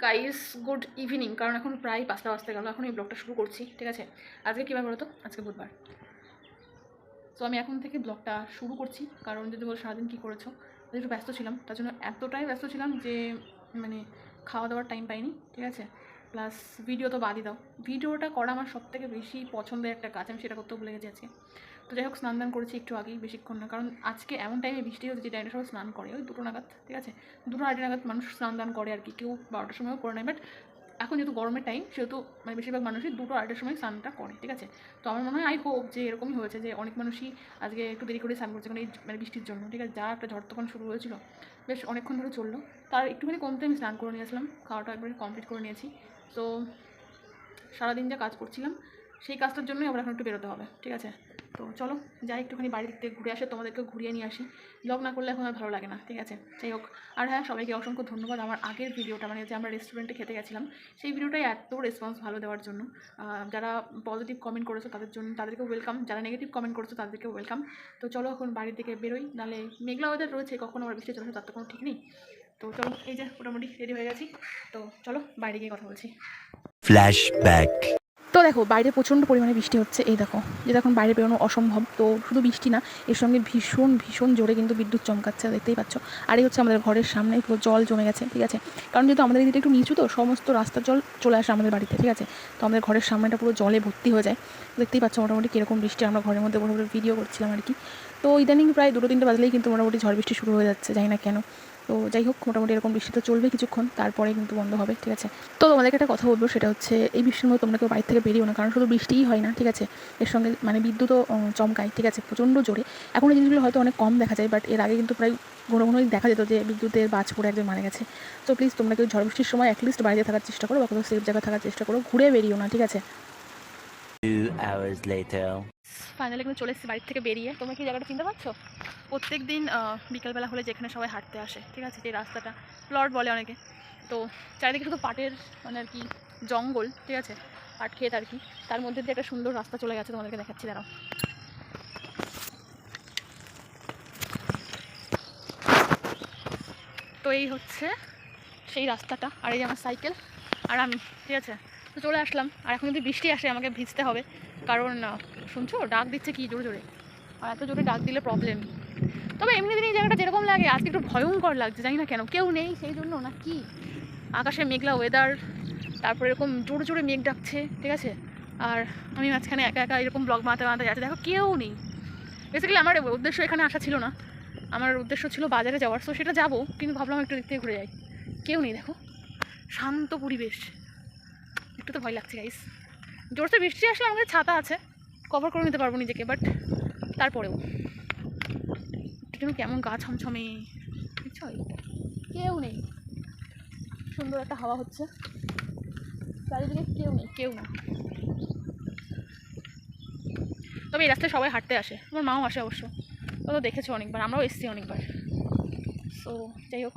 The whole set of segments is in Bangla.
গাইস গুড ইভিনিং, কারণ এখন প্রায় 5টা বাজতে গেল। এখন এই ব্লগটা শুরু করছি, ঠিক আছে। আজকে কী বার বলো তো? আজকে বুধবার। তো আমি এখন থেকে ব্লগটা শুরু করছি, কারণ যদি বলো সারাদিন কী করেছো, একটু ব্যস্ত ছিলাম। তার জন্য এতটাই ব্যস্ত ছিলাম যে মানে খাওয়া দাওয়ার টাইম পাইনি, ঠিক আছে। প্লাস ভিডিও তো বাদই দাও, ভিডিওটা করা আমার সবথেকে বেশি পছন্দের একটা কাজ, আমি সেটা করতেও ভুলে গেছি আজকে। তো যাই হোক, স্নান দান করেছি একটু আগেই, বেশিক্ষণ না, কারণ আজকে এমন টাইমে বৃষ্টি হচ্ছে যে টাইমটা সবাই স্নান করে ওই 2টো নাগাদ, ঠিক আছে। 2টো আড়াইটে নাগাদ মানুষ স্নান দান করে আর কি, কেউ 12টার সময়ও করে নেয়। বাট এখন যেহেতু গরমের টাইম, সেহেতু মানে বেশিরভাগ মানুষই 2টো আড়াইটার সময় স্নানটা করে, ঠিক আছে। তো আমার মনে হয় আই হোপ যে এরকমই হয়েছে, যে অনেক মানুষই আজকে একটু দেরি করে স্নান করছে, কারণ এই মানে বৃষ্টির জন্য, ঠিক আছে। যা একটা ঝড় তখন শুরু হয়েছিল, বেশ অনেকক্ষণ ধরে চললো। তার একটুখানি কমতে আমি স্নান করে নিয়েছিলাম, খাওয়াটা একবারে কমপ্লিট করে নিয়েছি। তো সারাদিন যা কাজ করছিলাম সেই কাজটার জন্যই আবার এখন একটু বেরোতে হবে, ঠিক আছে। তো চলো যাই, একটুখানি বাড়ির দিক থেকে ঘুরে আসে, তোমাদেরকে ঘুরিয়ে নিয়ে আসি। ব্লগ না করলে এখন আর ভালো লাগে না, ঠিক আছে। যাই হোক, আর হ্যাঁ, সবাইকে অসংখ্য ধন্যবাদ আমার আগের ভিডিওটা, মানে যে আমরা রেস্টুরেন্টে খেতে গেছিলাম, সেই ভিডিওটাই এত রেসপন্স ভালো দেওয়ার জন্য। যারা পজিটিভ কমেন্ট করেছো তাদের জন্য, তাদেরকে ওয়েলকাম। যারা নেগেটিভ কমেন্ট করেছো তাদেরকে ওয়েলকাম। তো চলো এখন বাড়ির দিকে বেরোই, নাহলে মেঘলা ওয়েদার রয়েছে, কখনো আবার বৃষ্টি চলেছে তার তো কোনো ঠিক নেই। তো চলো, এই যে মোটামুটি রেডি হয়ে গেছি। তো চলো বাইরে গিয়ে কথা বলছি। ফ্ল্যাশব্যাক। তো দেখো, বাইরে প্রচণ্ড পরিমাণে বৃষ্টি হচ্ছে, এই দেখো, যে এখন বাইরে বেরোনো অসম্ভব। তো শুধু বৃষ্টি না, এর সঙ্গে ভীষণ ভীষণ জোরে কিন্তু বিদ্যুৎ চমকাচ্ছে, দেখতেই পাচ্ছ। আর এই হচ্ছে আমাদের ঘরের সামনে পুরো জল জমে গেছে, ঠিক আছে। কারণ যেহেতু আমাদের এদিকে একটু নিচু, তো সমস্ত রাস্তার জল চলে আসে আমাদের বাড়িতে, ঠিক আছে। তো আমাদের ঘরের সামনেটা পুরো জলে ভর্তি হয়ে যায়, দেখতেই পাচ্ছ মোটামুটি কীরকম বৃষ্টি। আমরা ঘরের মধ্যে মোটামুটি ভিডিও করছিলাম আর কি। তো ইদানিং প্রায় 2-3টে বাজলেই কিন্তু মোটামুটি ঝড় বৃষ্টি শুরু হয়ে যাচ্ছে, জানি না কেন। তো যাই হোক, মোটামুটি এরকম বৃষ্টি তো চলবে কিছুক্ষণ, তারপরে কিন্তু বন্ধ হবে, ঠিক আছে। তো তোমাদেরকে একটা কথা বলবো, সেটা হচ্ছে এই বৃষ্টির মধ্যে তোমরা কেউ বাড়ি থেকে বেরিও না, কারণ শুধু বৃষ্টিই হয় না, ঠিক আছে। এর সঙ্গে মানে বিদ্যুৎও চমকায়, ঠিক আছে, প্রচণ্ড জোরে। এখন এই জিনিসগুলো হয়তো অনেক কম দেখা যায়, বাট এর আগে কিন্তু প্রায় ঘন ঘনই দেখা যেত যে বিদ্যুতের বাজ পড়ে একজন মারা গেছে। তো প্লিজ তোমরা কেউ ঝড় বৃষ্টির সময় অ্যাটলিস্ট বাড়িতে থাকার চেষ্টা করো, বা কোথাও সেফ জায়গায় থাকার চেষ্টা করো, ঘুরে বেরিও না, ঠিক আছে। 2 hours later. ফাইনালি কিন্তু চলে এসেছি বাড়ির থেকে বেরিয়ে। তোমরা কি জায়গাটা চিনতে পারছো? প্রত্যেক দিন বিকালবেলা হলে যেখানে সবাই হাঁটতে আসে, ঠিক আছে, যে রাস্তাটা প্লট বলে অনেকে। তো চারিদিকে শুধু পাটের মানে আর কি জঙ্গল, ঠিক আছে, পাট ক্ষেত আর কি। তার মধ্যে দিয়ে একটা সুন্দর রাস্তা চলে গেছে, তোমাদেরকে দেখাচ্ছি, দাঁড়াও। তো এই হচ্ছে সেই রাস্তাটা, আর এই যে আমার সাইকেল আর আমি, ঠিক আছে। তো চলে আসলাম, আর এখন যদি বৃষ্টি আসে আমাকে ভিজতে হবে, কারণ শুনছো ডাক দিচ্ছে কি জোরে জোরে, আর এত জোরে ডাক দিলে প্রবলেম। তবে এমনি দিন এই জায়গাটা যেরকম লাগে আজকে একটু ভয়ঙ্কর লাগছে, জানি না কেন, কেউ নেই সেই জন্য না কি, আকাশে মেঘলা ওয়েদার, তারপর এরকম জোরে জোরে মেঘ ডাকছে, ঠিক আছে। আর আমি মাঝখানে একা একা এরকম ব্লগ বানাতে বানাতে যাচ্ছে, দেখো কেউ নেই। বেসিক্যালি আমার উদ্দেশ্য এখানে আসা ছিল না, আমার উদ্দেশ্য ছিল বাজারে যাওয়ার, তো সেটা যাবো, কিন্তু ভাবলাম একটু দিক থেকে ঘুরে যাই। কেউ নেই, দেখো শান্ত পরিবেশ, একটু তো ভয় লাগছে গাইস। জোরসে বৃষ্টি আসলে আমাদের ছাতা আছে, কভার করে নিতে পারবো নিজেকে, বাট তারপরেও কেমন গা ছমছমে, বুঝছো, কেউ নেই, সুন্দর একটা হাওয়া হচ্ছে, চারিদিকে কেউ নেই, কেউ না। তবে এই রাস্তায় সবাই হাঁটতে আসে, আমার মাও আসে অবশ্য, তো দেখেছো অনেকবার, আমরাও এসেছি অনেকবার। সো যাই হোক,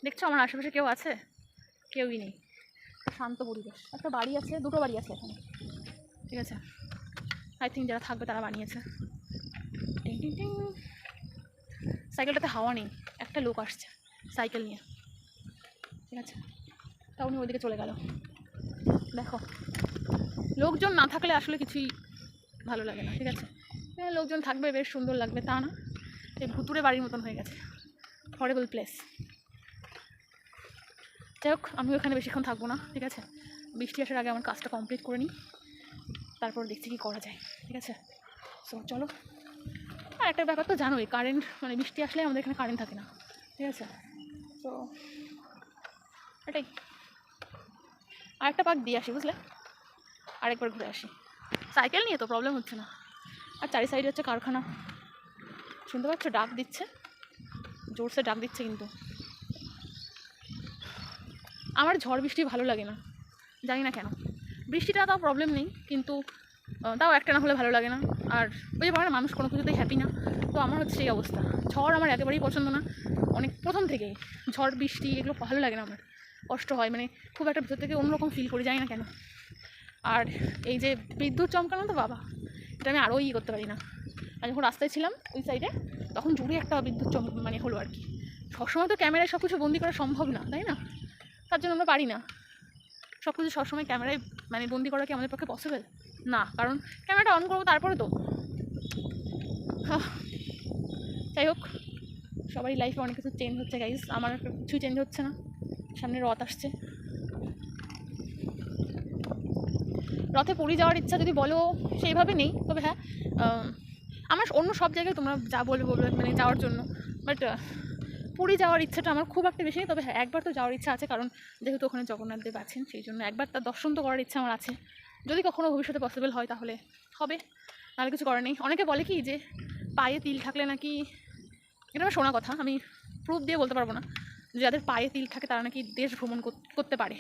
দেখছো আমার আশেপাশে কেউ আছে? কেউই নেই, শান্ত পরিবেশ। একটা বাড়ি আছে, 2টো বাড়ি আছে এখানে, ঠিক আছে। আই থিঙ্ক যারা থাকবে তারা বানিয়েছে। টিং টিং টিং। সাইকেলটাতে হাওয়া নেই, একটা লোক আসছে সাইকেল নিয়ে, ঠিক আছে। তা উনি ওইদিকে চলে গেল। দেখো, লোকজন না থাকলে আসলে কিছুই ভালো লাগে না, ঠিক আছে। লোকজন থাকবে বেশ সুন্দর লাগবে, তা না, এই ভুতুরে বাড়ির মতন হয়ে গেছে, হরেবল প্লেস। যাই হোক, আমিও এখানে বেশিক্ষণ থাকবো না, ঠিক আছে। বৃষ্টি আসার আগে আমার কাজটা কমপ্লিট করে নিই, তারপর দেখছি কী করা যায়, ঠিক আছে। সো চলো। আর একটা ব্যাপার তো জানোই, কারেন্ট মানে বৃষ্টি আসলে আমাদের এখানে কারেন্ট থাকে না, ঠিক আছে। তো এটাই, আরেকটা পাক দিয়ে আসি, বুঝলে, আরেকবার ঘুরে আসি। সাইকেল নিয়ে তো প্রবলেম হচ্ছে না। আর চারি সাইডে হচ্ছে কারখানা, শুনতে পাচ্ছ ডাক দিচ্ছে, জোরসে ডাক দিচ্ছে। কিন্তু আমার ঝড় বৃষ্টি ভালো লাগে না, জানি না কেন। বৃষ্টিটা তাও প্রবলেম নেই, কিন্তু তাও একটা না হলে ভালো লাগে না। আর ওই যে বলে না, মানুষ কোনো কিছুতেই হ্যাপি না, তো আমার হচ্ছে সেই অবস্থা। ঝড় আমার একেবারেই পছন্দ না, অনেক প্রথম থেকেই ঝড় বৃষ্টি এগুলো ভালো লাগে না আমার, কষ্ট হয়, মানে খুব একটা ভিতর থেকে অন্যরকম ফিল করি, জানি না কেন। আর এই যে বিদ্যুৎ চমকানো, তো বাবা, এটা আমি আরও করতে পারি না। আর যখন রাস্তায় ছিলাম ওই সাইডে, তখন জোরে একটা বিদ্যুৎ মানে হলো আর কি, সবসময় তো ক্যামেরায় সব কিছু বন্দি করা সম্ভব না, তাই না? তার জন্য আমরা পারি না সব কিছু সবসময় ক্যামেরায় মানে বন্দি করা কি আমাদের পক্ষে পসিবল না, কারণ ক্যামেরাটা অন করবো তারপরে তো। যাই হোক, সবারই লাইফে অনেক কিছু চেঞ্জ হচ্ছে গাইজ, আমার কিছুই চেঞ্জ হচ্ছে না। সামনে রথ আসছে, রথে পুরী যাওয়ার ইচ্ছা যদি বলো সেইভাবে নেই, তবে হ্যাঁ আমার অন্য সব জায়গায় তোমরা যা বলবে মানে যাওয়ার জন্য, বাট পুরী যাওয়ার ইচ্ছাটা আমার খুব একটা বেশি নেই। তবে হ্যাঁ একবার তো যাওয়ার ইচ্ছা আছে, কারণ যেহেতু ওখানে জগন্নাথ দেব আছেন, সেই জন্য একবার তার দর্শন তো করার ইচ্ছা আমার আছে। যদি কখনো ভবিষ্যতে পসিবল হয় তাহলে হবে, নাহলে কিছু করার নেই। অনেকে বলে কি যে পায়ে তিল থাকলে নাকি, এটা আমার শোনা কথা, আমি প্রুফ দিয়ে বলতে পারবো না, যাদের পায়ে তিল থাকে তারা নাকি দেশ ভ্রমণ করতে পারে।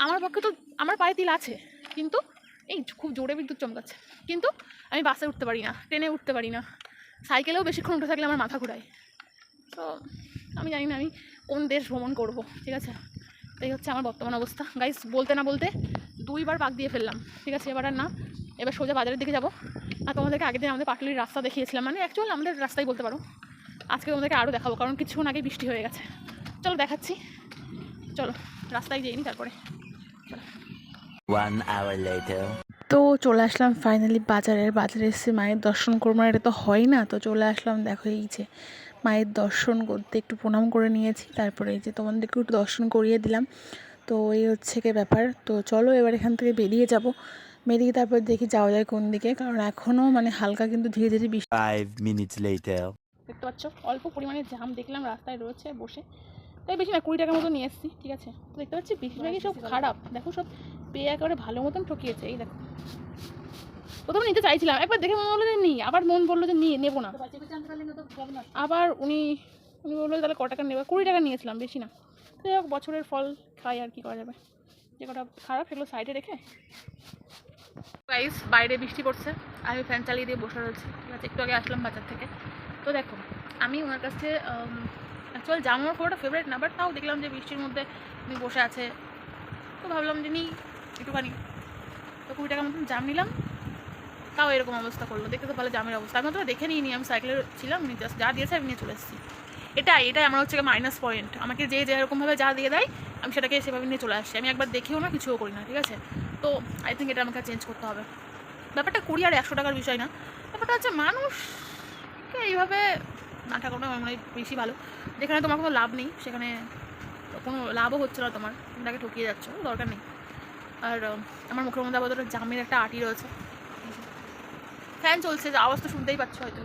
আমার পক্ষে তো আমার পায়ে তিল আছে, কিন্তু এই খুব জোরে বিদ্যুৎ চমকাচ্ছে, কিন্তু আমি বাসে উঠতে পারি না, ট্রেনে উঠতে পারি না, সাইকেলেও বেশিক্ষণ উঠে থাকলে আমার মাথা ঘুরায়। তো আমি জানি না আমি কোন দেশ ভ্রমণ করব, ঠিক আছে? এই হচ্ছে আমার বর্তমান অবস্থা গাইস। বলতে না বলতে 2বার পাক দিয়ে ফেললাম, ঠিক আছে? এবার আর না, এবার সোজা বাজারের দিকে যাব। আর তোমাদেরকে আগের দিন আমাদের পাটুলির রাস্তা দেখিয়েছিলাম, মানে অ্যাকচুয়ালি আমাদের রাস্তাই বলতে পারো। আজকে তোমাদেরকে আরও দেখাবো, কারণ কিছুক্ষণ আগে বৃষ্টি হয়ে গেছে। চলো দেখাচ্ছি, চলো রাস্তায় যেয়ে নি তারপরে। 1 hour later. তো চলে আসলাম ফাইনালি বাজারে এসে মায়ের দর্শন করবো না, এটা তো হয় না। তো চলে আসলাম, দেখো এই যে মায়ের দর্শন করতে একটু প্রণাম করে নিয়েছি, তারপরে এই যে তোমাদেরকে একটু দর্শন করিয়ে দিলাম। তো এই হচ্ছে কি ব্যাপার। তো চলো এবার এখান থেকে বেরিয়ে তারপর দেখি যাওয়া যায় কোন দিকে, কারণ এখনও মানে হালকা কিন্তু ধীরে ধীরে 5 minutes later. দেখতে পাচ্ছ অল্প পরিমাণে জাম দেখলাম রাস্তায় রয়েছে বসে, তাই বেশি না 20 টাকার মতো নিয়ে এসেছি, ঠিক আছে? তো দেখতে পাচ্ছি বেশিরভাগই সব খারাপ, দেখো সব পেয়ে একেবারে ভালো মতন ঠকিয়েছে। এই দেখো, প্রথমে নিতে চাইছিলাম, একবার দেখে মনে হলো যে নিই, আবার মন বললো যে নেবো না, আবার উনি বললো তাহলে ক টাকা নেবে, 20 টাকা নিয়েছিলাম, বেশি না। তো যাই হোক, বছরের ফল খাই, আর কি করা যাবে। যে কটা খারাপ সেগুলো সাইডে রেখে গাইস, বাইরে বৃষ্টি পড়ছে, আমি ফ্যান চালিয়ে দিয়ে বসে রয়েছি, ঠিক আছে? একটু আগে আসলাম বাজার থেকে। তো দেখো, আমি ওনার কাছে অ্যাকচুয়ালি জাম আমার খুব একটা ফেভারিট না, বাট তাও দেখলাম যে বৃষ্টির মধ্যে উনি বসে আছে, তো ভাবলাম যে নিই একটুখানি। তো 20 টাকার মতন জাম নিলাম, তাও এরকম অবস্থা করলো। দেখতে তো ভালো জামের অবস্থা, আমি তো দেখে নিইনি, আমি সাইকেলে ছিলাম, উনি জাস্ট যা দিয়েছে আমি নিয়ে চলে এসেছি। এটাই আমার হচ্ছে মাইনাস পয়েন্ট। আমাকে যেরকমভাবে যা দিয়ে দেয় আমি সেটাকে সেভাবে নিয়ে চলে আসছি, আমি একবার দেখেও না, কিছুও করি না, ঠিক আছে? তো আই থিঙ্ক এটা আমাকে চেঞ্জ করতে হবে। ব্যাপারটা 20 আর 100 টাকার বিষয় না, ব্যাপারটা হচ্ছে মানুষকে এইভাবে না ঠাকুর আমার মনে হয় বেশি ভালো। যেখানে তোমার কোনো লাভ নেই সেখানে কোনো লাভও হচ্ছে না, তোমার তুমি তাকে ঠকিয়ে যাচ্ছ, দরকার নেই। আর আমার মুখের মধ্যে আবার জামের একটা আটি রয়েছে, ফ্যান চলছে, যে আওয়াজ তো শুনতেই পাচ্ছ হয়তো,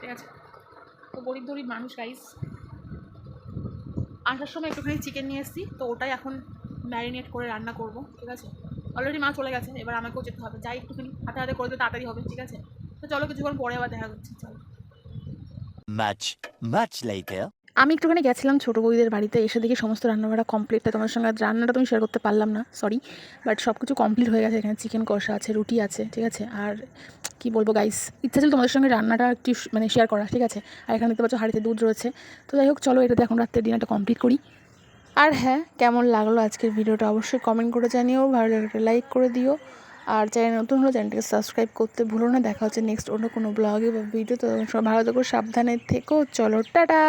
ঠিক আছে? তো গরিব মানুষ গাইস। আসার সময় একটুখানি চিকেন নিয়ে এসেছি, তো ওটাই এখন ম্যারিনেট করে রান্না করব, ঠিক আছে? অলরেডি মা চলে গেছে, এবার আমাকেও যেতে হবে, যাই একটুখানি হাতে হাতে করে দিলে তাড়াতাড়ি হবে, ঠিক আছে? তো চলো কিছুক্ষণ পরে আবার দেখা করছি, চলো। Much later. আমি একটুখানি গেছিলাম ছোটো বৌদিদের বাড়িতে, এসে দেখি সমস্ত রান্নাবাড়া কমপ্লিট। তোমার সঙ্গে রান্নাটা তুমি শেয়ার করতে পারলাম না, সরি, বাট সব কিছু কমপ্লিট হয়ে গেছে। এখানে চিকেন কষা আছে, রুটি আছে, ঠিক আছে? আর কি বলবো গাইস, ইচ্ছা ছিল তোমাদের সঙ্গে রান্নাটা একটু মানে শেয়ার করা, ঠিক আছে? আর এখানে দেখতে পাচ্ছ হাঁড়িতে দুধ রয়েছে। তো যাই হোক, চলো এটাতে এখন রাত্রের ডিনারটা কমপ্লিট করি। আর হ্যাঁ, কেমন লাগলো আজকের ভিডিওটা অবশ্যই কমেন্ট করে জানিও, ভালো লাগলে লাইক করে দিও, আর চ্যানেল নতুন হলে চ্যানেলটাকে সাবস্ক্রাইব করতে ভুলো না। দেখা হচ্ছে নেক্সট অন্য কোনো ব্লগে বা ভিডিও। তো সব ভালো থেকো, সাবধানে থেকো, চলো টাটা।